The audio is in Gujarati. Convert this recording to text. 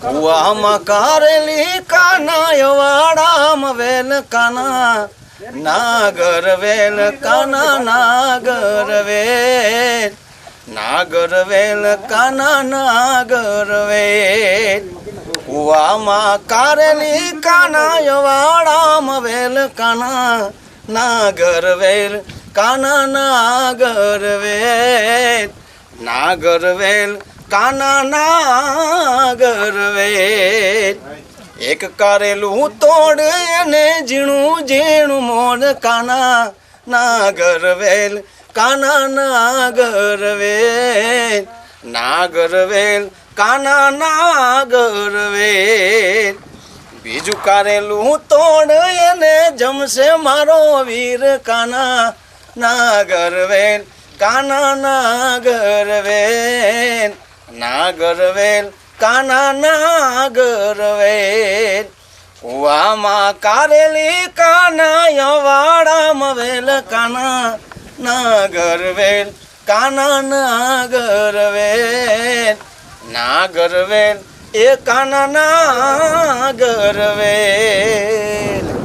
કુવામાં કારેલી કાના વાડામાં વેલ કાના નાગર વેલ કાના નાગર વેલ નાગર વેલ કાના નાગર વેલ કુવામાં કારેલી કાના વાડામાં વેલ કાના નાગર વેલ કાના નાગર વેલ નાગર વેલ કાના નાગર વેલ એક કારેલું તોડ એને ઝીણું ઝીણું મોડ કાના નાગર વેલ કાના નાગર વેલ નાગર વેલ કાના નાગર વેલ બીજું કારેલું તોડ એને જમશે મારો વીર કાના નાગર વેલ કાના નાગર વેલ નાગર વેલ કાના નાગર વેલ કુવામાં કારેલી કાના વાડામાં વેલ કાના નાગર વેલ કાના નાગર વેલ નાગર વેલ એ કાના નાગર વેલ